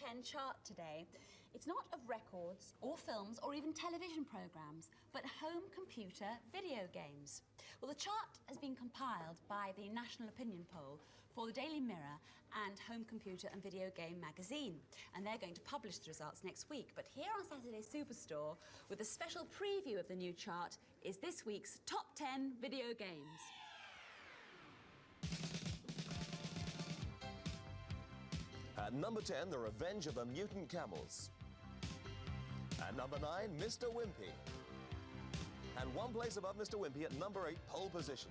10 chart today. It's not of records or films or even television programmes, but home computer video games. Well, the chart has been compiled by the National Opinion Poll for the Daily Mirror and Home Computer and Video Game magazine, and they're going to publish the results next week. But here on Saturday Superstore, with a special preview of the new chart, is this week's top 10 video games. At number 10, The Revenge of the Mutant Camels. At number 9, Mr. Wimpy. And one place above Mr. Wimpy at number 8, Pole Position.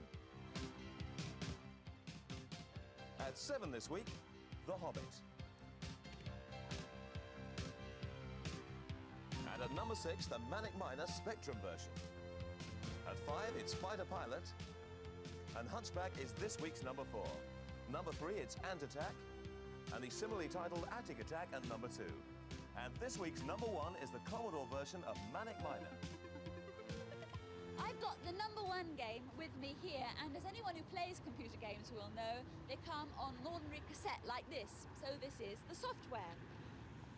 At 7 this week, The Hobbit. And at number 6, the Manic Miner Spectrum version. At 5, it's Fighter Pilot. And Hunchback is this week's number 4. Number 3, it's Ant Attack. And the similarly titled Attic Attack at number 2. And this week's number 1 is the Commodore version of Manic Miner. I've got the number 1 game with me here, and as anyone who plays computer games will know, they come on an ordinary cassette like this. So this is the software.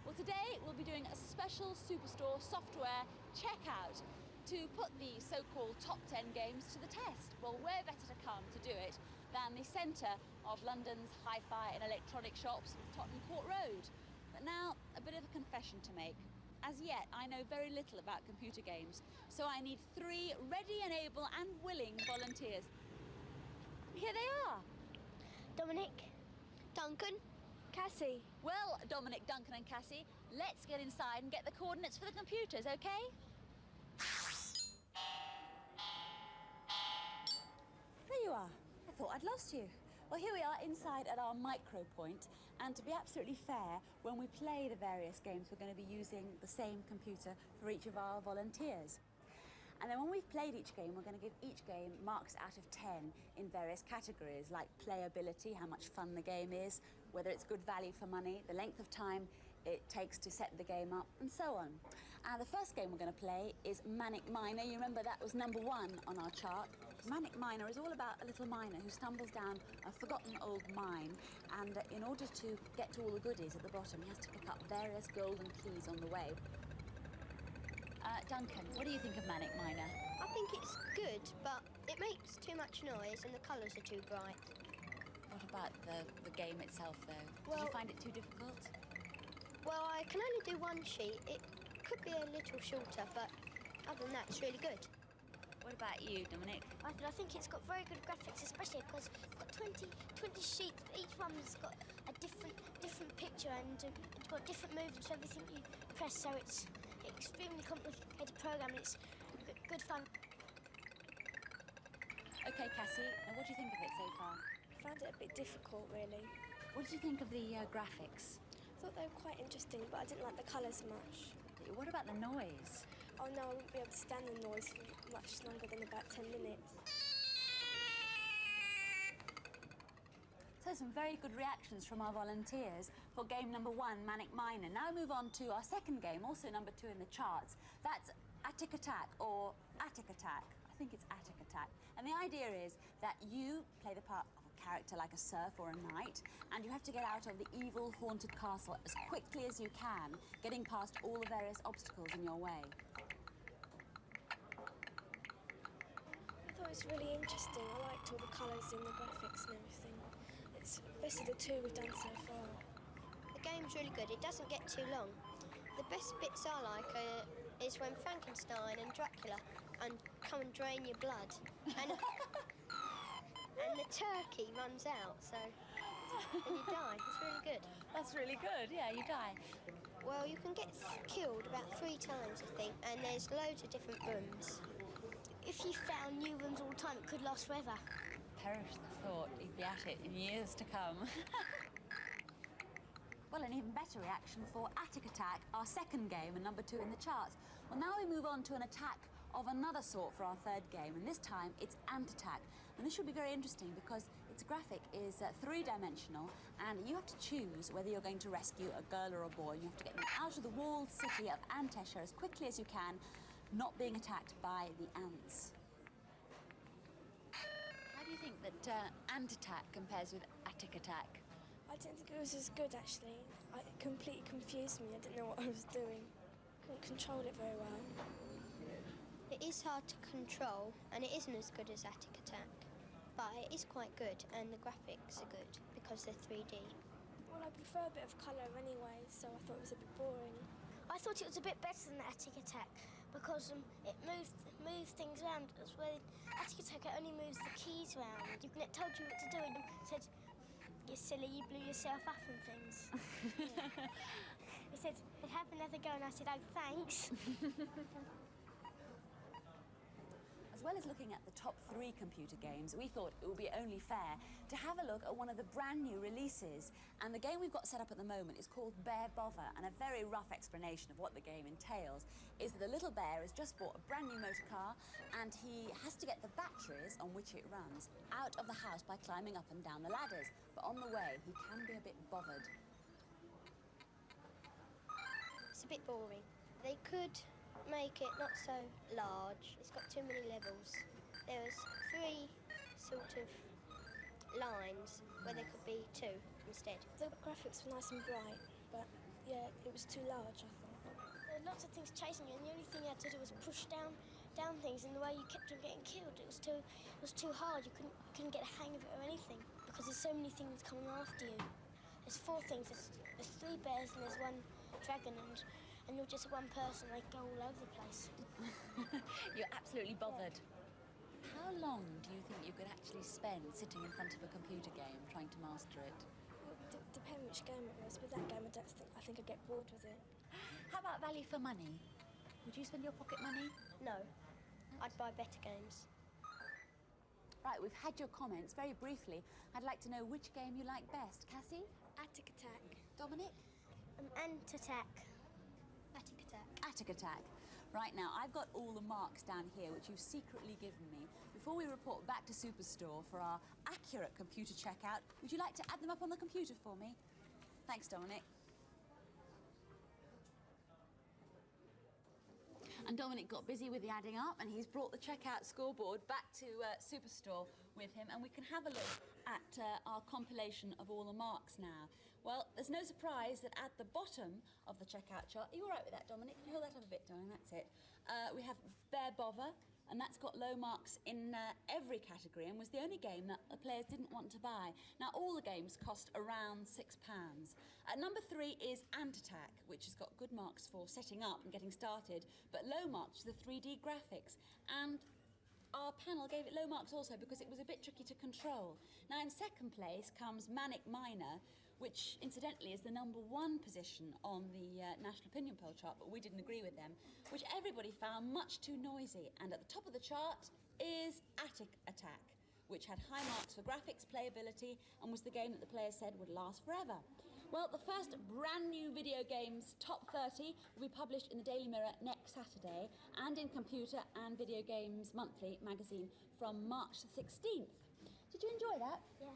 Well, today we'll be doing a special Superstore software checkout to put the so-called top 10 games to the test. Well, where better to come to do it than the centre of London's hi-fi and electronic shops, Tottenham Court Road. But now, a bit of a confession to make. As yet, I know very little about computer games, so I need 3 ready and able and willing volunteers. Here they are. Dominic, Duncan, Cassie. Well, Dominic, Duncan and Cassie, let's get inside and get the coordinates for the computers, OK? There you are. I thought I'd lost you. Well, here we are inside at our micro point, and to be absolutely fair, when we play the various games, we're going to be using the same computer for each of our volunteers. And then when we've played each game, we're going to give each game marks out of 10 in various categories, like playability, how much fun the game is, whether it's good value for money, the length of time it takes to set the game up, and so on. The first game we're going to play is Manic Miner. You remember that was number 1 on our chart. Manic Miner is all about a little miner who stumbles down a forgotten old mine, and in order to get to all the goodies at the bottom, he has to pick up various golden keys on the way. Duncan, what do you think of Manic Miner? I think it's good, but it makes too much noise and the colours are too bright. What about the game itself, though? Well, Did you find it too difficult? Well, I can only do 1 sheet. It could be a little shorter, but other than that, it's really good. What about you, Dominic? I think it's got very good graphics, especially because it's got 20 sheets. Each one's got a different picture, and it's got different moves to everything you press. So it's an extremely complicated program, and it's good fun. OK, Cassie, what do you think of it so far? I found it a bit difficult, really. What did you think of the graphics? I thought they were quite interesting, but I didn't like the colours much. What about the noise? Oh no, I wouldn't be able to stand the noise for much longer than about 10 minutes. So some very good reactions from our volunteers for game number 1, Manic Miner. Now we move on to our second game, also number 2 in the charts. That's Attic Attack, or Attic Attack. I think it's Attic Attack. And the idea is that you play the part of a character like a serf or a knight, and you have to get out of the evil, haunted castle as quickly as you can, getting past all the various obstacles in your way. I thought it was really interesting. I liked all the colours and the graphics and everything. It's basically the 2 we've done so far. The game's really good. It doesn't get too long. The best bits I like is when Frankenstein and Dracula come and drain your blood. And the turkey runs out, so and you die. It's really good. That's really good, yeah, you die. Well, you can get killed about 3 times, I think, and there's loads of different rooms. If you found new rooms all the time, it could last forever. Perish the thought, you'd be at it in years to come. Well, an even better reaction for Attic Attack, our second game and number 2 in the charts. Well, now we move on to an attack of another sort for our third game, and this time it's Ant Attack. And this should be very interesting because its graphic is 3-dimensional, and you have to choose whether you're going to rescue a girl or a boy. You have to get them out of the walled city of Antesher as quickly as you can, not being attacked by the ants. How do you think that Ant Attack compares with Attic Attack? I didn't think it was as good, actually. It completely confused me. I didn't know what I was doing. Couldn't control it very well. It is hard to control, and it isn't as good as Attic Attack. But it is quite good, and the graphics are good because they're 3D. Well, I prefer a bit of colour anyway, so I thought it was a bit boring. I thought it was a bit better than Attic Attack because it moved things around. Where Attic Attack, it only moves the keys around. And it told you what to do and said, "You're silly, you blew yourself up and things." Yeah. It said, "Have another go," and I said, "Oh, thanks." As well as looking at the top 3 computer games, we thought it would be only fair to have a look at one of the brand new releases. And the game we've got set up at the moment is called Bear Bother, and a very rough explanation of what the game entails is that the little bear has just bought a brand new motor car and he has to get the batteries on which it runs out of the house by climbing up and down the ladders. But on the way, he can be a bit bothered. It's a bit boring. They could make it not so large. It's got too many levels. There's 3 sort of lines where there could be 2 instead. The graphics were nice and bright, but yeah, it was too large, I thought. There were lots of things chasing you, and the only thing you had to do was push down things, and the way you kept on getting killed, it was too hard. You couldn't get a hang of it or anything because there's so many things coming after you. There's 4 things. There's 3 bears and there's 1 dragon, and you're just one person. They go all over the place. You're absolutely bothered. Yeah. How long do you think you could actually spend sitting in front of a computer game trying to master it? Well, depends which game it was. With that game, I think I'd get bored with it. How about value for money? Would you spend your pocket money? No, I'd buy better games. Right, we've had your comments. Very briefly, I'd like to know which game you like best. Cassie? Attic Attack. Dominic? Ant Attack. Attic Attack. Attic Attack. Right, now, I've got all the marks down here, which you've secretly given me. Before we report back to Superstore for our accurate computer checkout, would you like to add them up on the computer for me? Thanks, Dominic. And Dominic got busy with the adding up, and he's brought the checkout scoreboard back to Superstore with him, and we can have a look at our compilation of all the marks now. Well, there's no surprise that at the bottom of the checkout chart, are you all right with that, Dominic? Can you hold that up a bit, darling? That's it. We have Bear Bother, and that's got low marks in every category and was the only game that the players didn't want to buy. Now, all the games cost around £6. At number 3 is Ant Attack, which has got good marks for setting up and getting started, but low marks for the 3D graphics. And our panel gave it low marks also because it was a bit tricky to control. Now, in second place comes Manic Miner, which incidentally is the number 1 position on the National Opinion Poll chart, but we didn't agree with them, which everybody found much too noisy. And at the top of the chart is Attic Attack, which had high marks for graphics, playability, and was the game that the players said would last forever. Well, the first brand new video games top 30 will be published in the Daily Mirror next Saturday and in Computer and Video Games Monthly magazine from March the 16th. Did you enjoy that? Yeah.